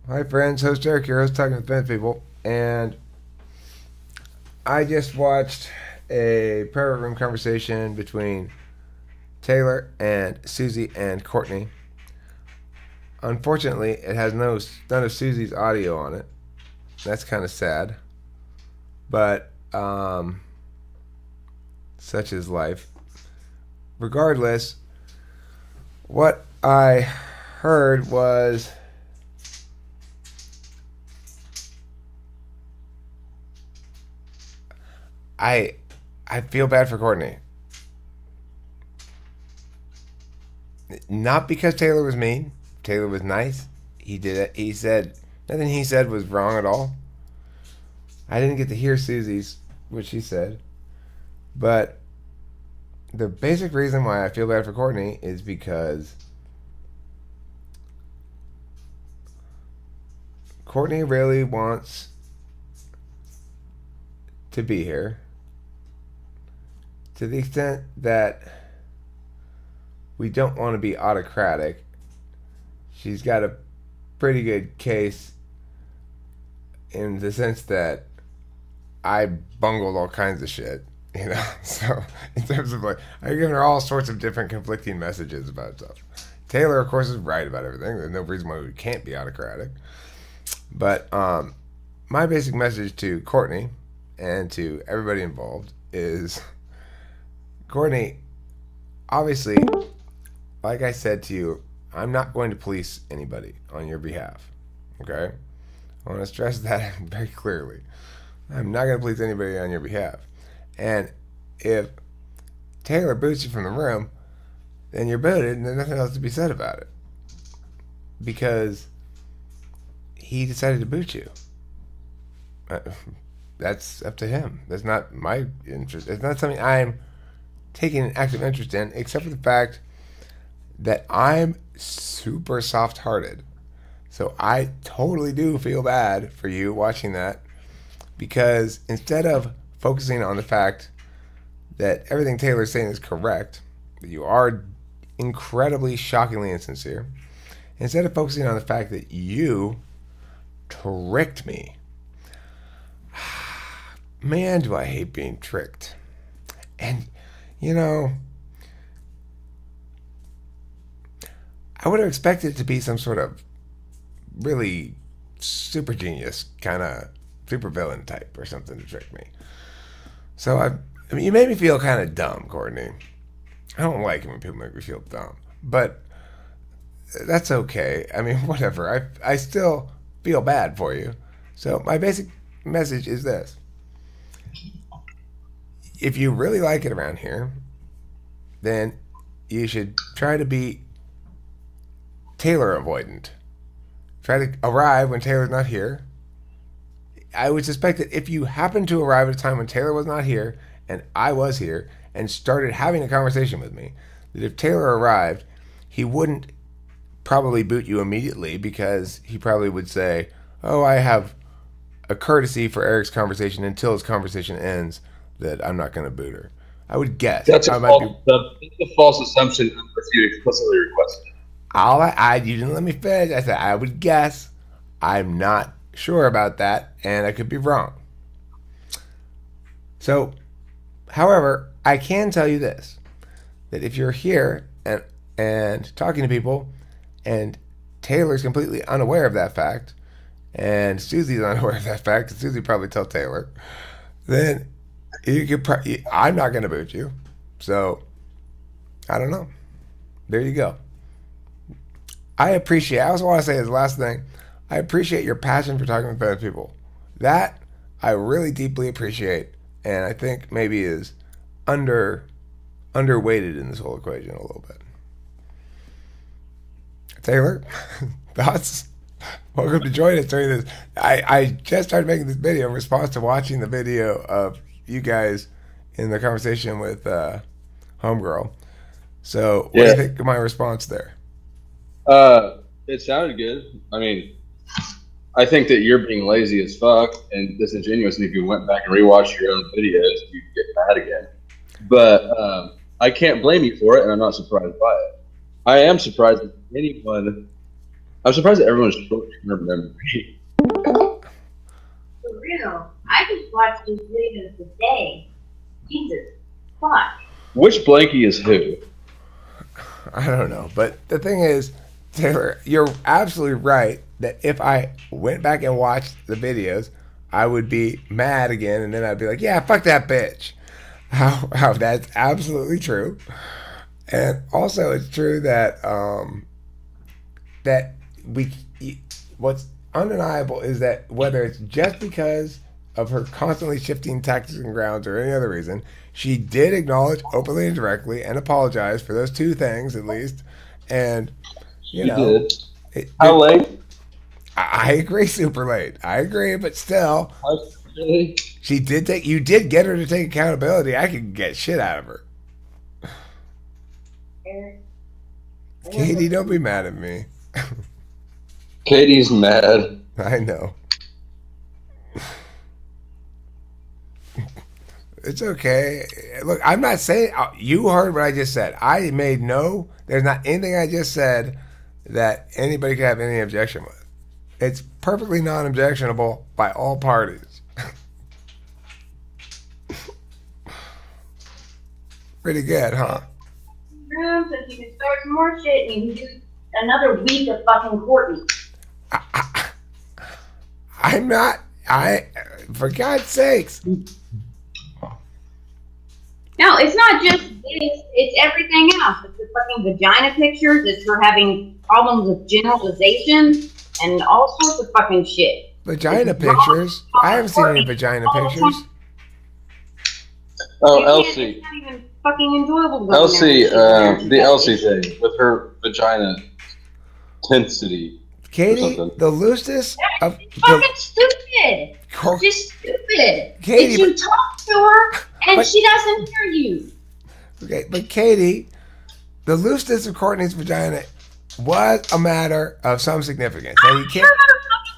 Hi, friends. Host Eric here, host Talking with Fence People. And I just watched a private room conversation between Taylor and Susie and Courtney. Unfortunately, it has none of Susie's audio on it. That's kind of sad. But such is life. Regardless, what I heard was I I feel bad for Courtney. Not because Taylor was mean. Taylor was nice. He did it. He said nothing he said was wrong at all. I didn't get to hear Susie's what she said, but the basic reason why I feel bad for Courtney is because Courtney really wants to be here to the extent that we don't want to be autocratic. She's got a pretty good case in the sense that I bungled all kinds of shit, you know. So in terms of like, I've given her all sorts of different conflicting messages about stuff. Taylor, of course, is right about everything. There's no reason why we can't be autocratic. But my basic message to Courtney and to everybody involved is, Courtney, obviously, like I said to you, I'm not going to police anybody on your behalf. Okay? I want to stress that very clearly. I'm not going to police anybody on your behalf. And if Taylor boots you from the room, then you're booted and there's nothing else to be said about it. Because he decided to boot you. Uh, that's up to him. That's not my interest. It's not something I'm taking an active interest in, except for the fact that I'm super soft hearted. So I totally do feel bad for you watching that because instead of focusing on the fact that everything Taylor's saying is correct, that you are incredibly, shockingly insincere, instead of focusing on the fact that you tricked me, man, do I hate being tricked. And, you know, I would have expected it to be some sort of really super genius kind of super villain type or something to trick me. So I mean, you made me feel kind of dumb, Courtney. I don't like it when people make me feel dumb, but that's okay. I mean, whatever. I still feel bad for you. So my basic message is this: if you really like it around here, then you should try to be Taylor avoidant. Try to arrive when Taylor's not here. I would suspect that if you happened to arrive at a time when Taylor was not here and I was here and started having a conversation with me, that if Taylor arrived, he wouldn't probably boot you immediately because he probably would say, "Oh, I have a courtesy for Eric's conversation until his conversation ends that I'm not going to boot her." I would guess. That's a I might be. false assumption unless you explicitly request it. You didn't let me finish. I said I would guess. I'm not sure about that, and I could be wrong. So, however, I can tell you this: that if you're here and talking to people, and Taylor's completely unaware of that fact, and Susie's unaware of that fact, and Susie probably tell Taylor, then you could. I'm not going to boot you, so I don't know. There you go. I appreciate. I also want to say as the last thing, I appreciate your passion for talking with other people. That I really deeply appreciate, and I think maybe is under underweighted in this whole equation a little bit. Taylor, thoughts? Welcome to join us during this. I just started making this video in response to watching the video of you guys in the conversation with Homegirl. So, what do Yeah, you think of my response there? it sounded good. I mean, I think that you're being lazy as fuck and disingenuous, and if you went back and rewatched your own videos, you'd get mad again. But I can't blame you for it, and I'm not surprised by it. I am surprised that anyone I'm surprised that everyone's short-term memory. For real. I just watched these videos today. Jesus. Fuck. Which blankie is who? I don't know. But the thing is, Taylor, you're absolutely right that if I went back and watched the videos, I would be mad again, and then I'd be like, yeah, fuck that bitch. How that's absolutely true. And also, it's true that that we what's undeniable is that whether it's just because of her constantly shifting tactics and grounds or any other reason, she did acknowledge openly and directly and apologize for those two things at least. And you You know, did. How late? I agree, super late. I agree, but still, Really? she did take. You did get her to take accountability. I could get shit out of her. Eric. Katie, don't be mad at me. Katie's mad. I know. It's okay. Look, I'm not saying you heard what I just said. I made no. There's not anything I just said that anybody could have any objection with. It's perfectly non-objectionable by all parties. Pretty good, huh? Room so you can start some more shit and you can do another week of fucking Courtney. I'm not. For God's sakes. No, it's not just this, it's everything else. It's the fucking vagina pictures, it's her having problems with generalization and all sorts of fucking shit. Vagina pictures? I haven't seen any vagina pictures. Oh, You Elsie. It's not even fucking enjoyable. Going Elsie, there. the Elsie thing with her vagina intensity. Katie, the looseness of It's fucking stupid. Just stupid. Katie, if you talk to her and but, she doesn't hear you. Okay, but Katie, the looseness of Courtney's vagina was a matter of some significance. Now you can't.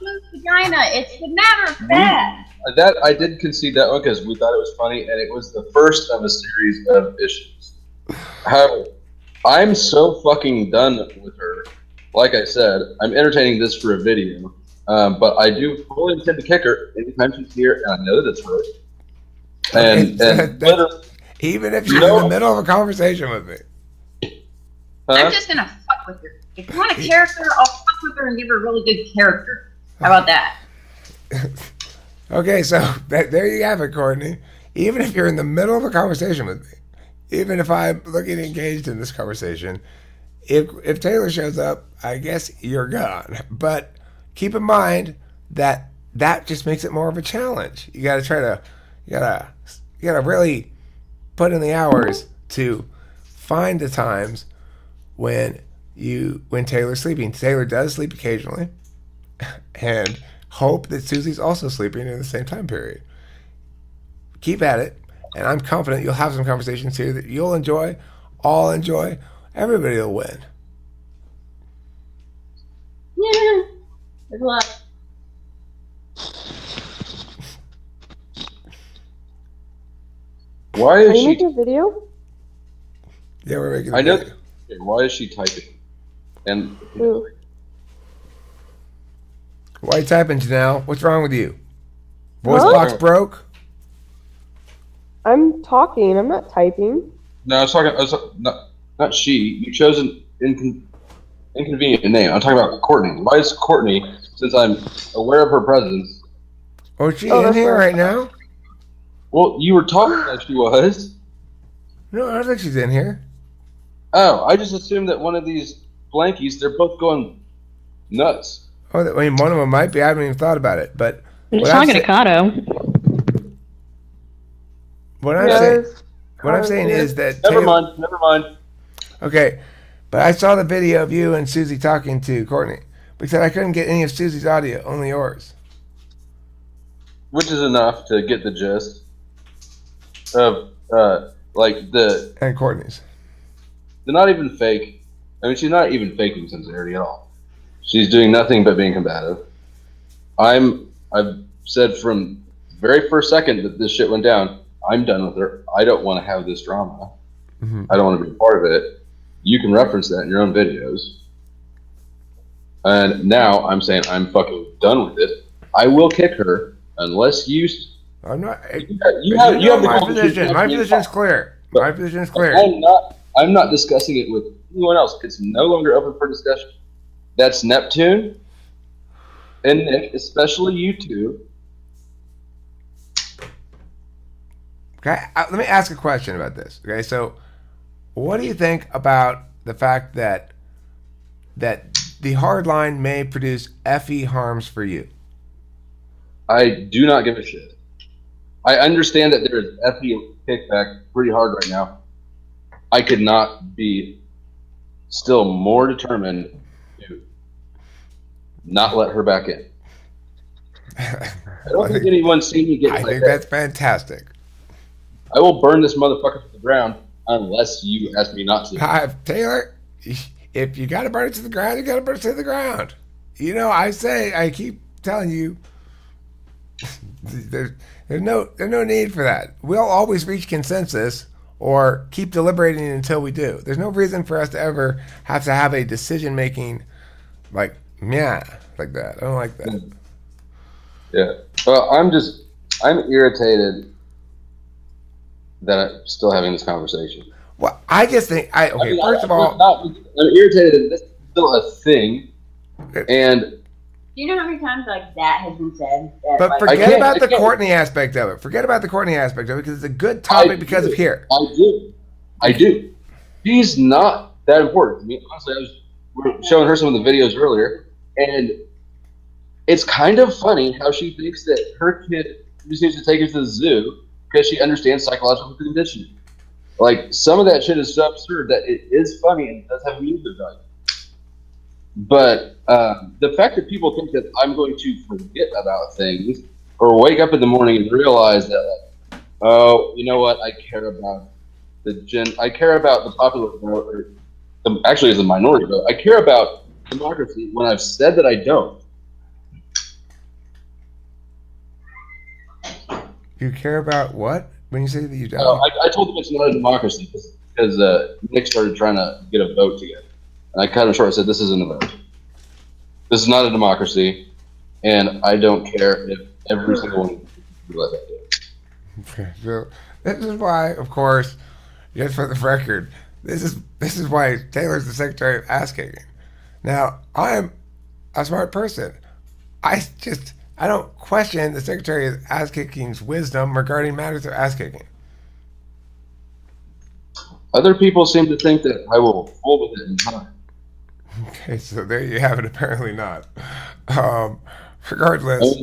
Loose vagina. It's a matter of fact. That I did concede that one because we thought it was funny, and it was the first of a series of issues. However, I'm so fucking done with her. Like I said, I'm entertaining this for a video, but I do fully intend to kick her anytime she's here, and I know that's her. And even if she's in the middle of a conversation with me, I'm just gonna fuck with her. If you want a character, I'll fuck with her and give her a really good character. How about that? Okay, so there you have it, Courtney. Even if you're in the middle of a conversation with me, even if I'm looking engaged in this conversation, if Taylor shows up, I guess you're gone. But keep in mind that just makes it more of a challenge. You got to try to, you gotta really put in the hours to find the times when Taylor's sleeping. Taylor does sleep occasionally, and hope that Susie's also sleeping in the same time period. Keep at it, and I'm confident you'll have some conversations here that you'll enjoy, all enjoy. Everybody will win. Yeah. Good luck. Why is she making a video? Yeah, we're making a I know. video. Why is she typing? And Ooh. Why are you typing, Janelle? What's wrong with you? Voice box broke? I'm talking. I'm not typing. no, I was talking. Not she. You chose an inconvenient name. I'm talking about Courtney. Why is Courtney? Since I'm aware of her presence. Oh, is she in here right now? Well, you were talking like she was. No, I don't think she's in here. Oh, I just assumed that one of these blankies, they're both going nuts. Oh, I mean, one of them might be. I haven't even thought about it. But it's not going to Kato. What I'm saying is that Never mind. Okay, but I saw the video of you and Susie talking to Courtney because I couldn't get any of Susie's audio, only yours. Which is enough to get the gist of and Courtney's. They're not even fake. I mean, she's not even faking sincerity at all. She's doing nothing but being combative. I've said from the very first second that this shit went down, I'm done with her. I don't want to have this drama. Mm-hmm. I don't want to be a part of it. You can reference that in your own videos. And now I'm saying I'm fucking done with it. I will kick her unless you I'm not. you have the My conversation. position. My position's clear. But My position's clear. I'm not discussing it with anyone else. It's no longer open for discussion. That's Neptune and Nick, especially you two. Okay, let me ask a question about this. Okay, so what do you think about the fact that the hard line may produce FE harms for you? I do not give a shit. I understand that there is FE kickback pretty hard right now. I could not be still more determined to not let her back in. I don't think anyone's seen me get. I think that's fantastic. I will burn this motherfucker to the ground unless you ask me not to. Taylor, if you got to burn it to the ground, you got to burn it to the ground. You know, I keep telling you, there's no need for that. We'll always reach consensus or keep deliberating until we do. There's no reason for us to ever have to have a decision making like that. I don't like that. Yeah. Well, I'm irritated that I'm still having this conversation. Well, I just think first of all, I'm irritated that this is still a thing, and do you know how many times like that has been said? But forget about the Courtney aspect of it. Forget about the Courtney aspect of it because it's a good topic because of here. I do. She's not that important to me. Honestly, we were showing her some of the videos earlier, and it's kind of funny how she thinks that her kid just needs to take her to the zoo because she understands psychological conditioning. Like, some of that shit is so absurd that it is funny and does have music value. But the fact that people think that I'm going to forget about things or wake up in the morning and realize that, like, oh, you know what? I care about the popular vote, actually as a minority vote. I care about democracy when I've said that I don't. You care about what when you say that you don't? I told them it's not a democracy because Nick started trying to get a vote together. And I cut him short and said, this isn't a vote. This is not a democracy, and I don't care if every single one let that do. Okay, so this is why, of course, just for the record, this is why Taylor's the Secretary of Ass Kicking. Now, I am a smart person. I don't question the Secretary of Ass Kicking's wisdom regarding matters of ass kicking. Other people seem to think that I will fold with it in time. Okay, so there you have it. Apparently not. Regardless,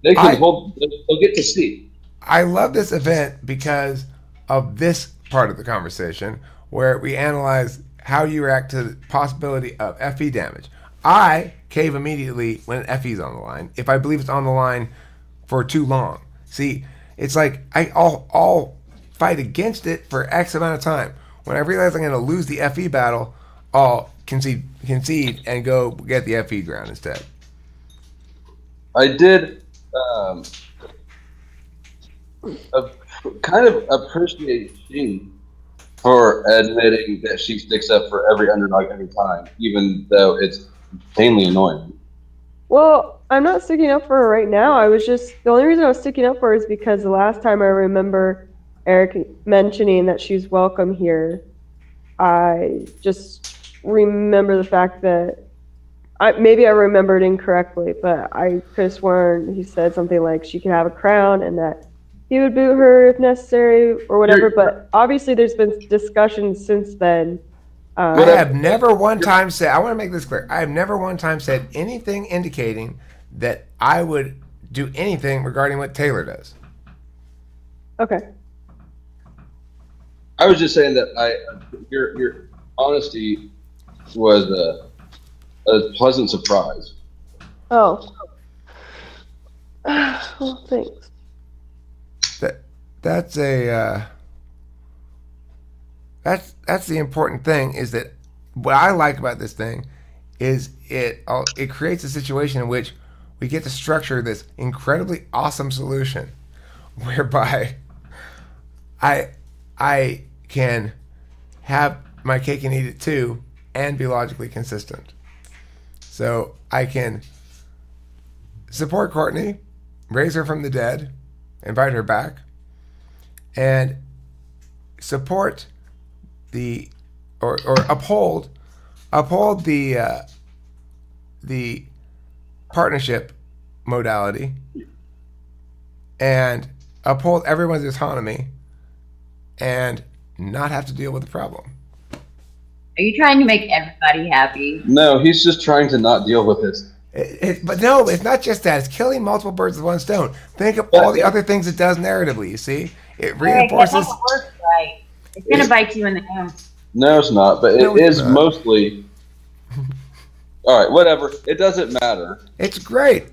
they can hold. They'll get to see. I love this event because of this part of the conversation where we analyze how you react to the possibility of FE damage. I cave immediately when FE's on the line if I believe it's on the line for too long. See, it's like I'll fight against it for X amount of time. When I realize I'm going to lose the FE battle, I'll concede and go get the FE ground instead. I did kind of appreciate Jean for admitting that she sticks up for every underdog every time, even though it's insanely annoying. Well, I'm not sticking up for her right now. The only reason I was sticking up for her is because the last time I remember Eric mentioning that she's welcome here, I just remember the fact that maybe I remembered incorrectly, but I could have sworn he said something like she could have a crown and that he would boot her if necessary or whatever. But obviously there's been discussions since then. I have never one time said, I want to make this clear, I have never one time said anything indicating that I would do anything regarding what Taylor does. Okay. I was just saying that your honesty was a pleasant surprise. Oh. Well, thanks. That's the important thing is that what I like about this thing is it creates a situation in which we get to structure this incredibly awesome solution whereby I can have my cake and eat it too and be logically consistent. So I can support Courtney, raise her from the dead, invite her back, and support the or uphold the partnership modality and uphold everyone's autonomy and not have to deal with the problem. Are you trying to make everybody happy? No, he's just trying to not deal with this. But no, it's not just that. It's killing multiple birds with one stone. Think of all the other things it does narratively, you see? It reinforces... That doesn't work right. It's going to bite you in the ass. No, it's not, but No, it it's is not. mostly... All right, whatever. It doesn't matter. It's great.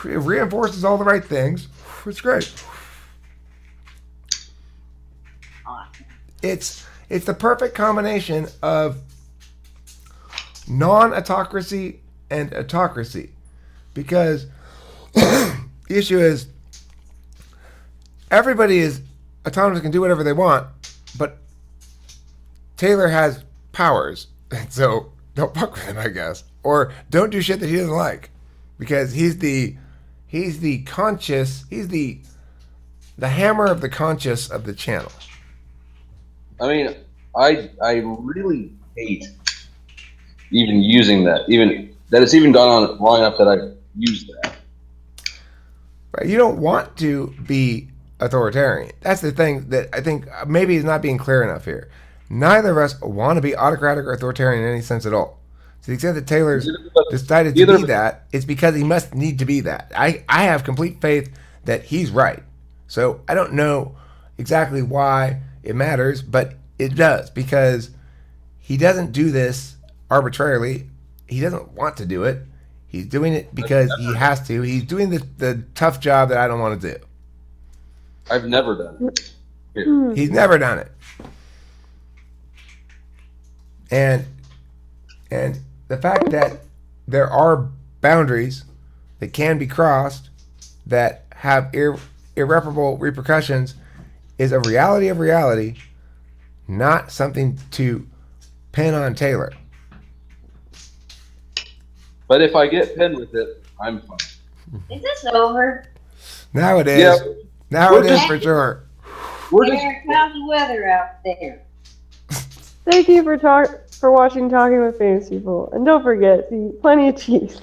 It reinforces all the right things. It's great. Awesome. It's the perfect combination of non-autocracy and autocracy, because the issue is everybody is autonomous, can do whatever they want, but Taylor has powers, so don't fuck with him, I guess, or don't do shit that he doesn't like, because he's the conscious, he's the hammer of the conscious of the channel. I mean, I really hate even using that, even that it's even gone on long enough that I've used that. Right? You don't want to be authoritarian. That's the thing that I think maybe is not being clear enough here. Neither of us want to be autocratic or authoritarian in any sense at all. To the extent that Taylor's decided to be that, it's because he must need to be that. I have complete faith that he's right. So I don't know exactly why it matters, but it does, because he doesn't do this arbitrarily. He doesn't want to do it. He's doing it because he has to. He's doing the tough job that I don't want to do. I've never done it. Here. He's never done it. And the fact that there are boundaries that can be crossed that have irreparable repercussions is a reality of reality, not something to pin on Taylor. But if I get pinned with it, I'm fine. Is this over? Now it is. Yeah. Now it is for sure. We're just Eric, how's the weather out there? Thank you for watching Talking with Famous People. And don't forget, see plenty of cheese.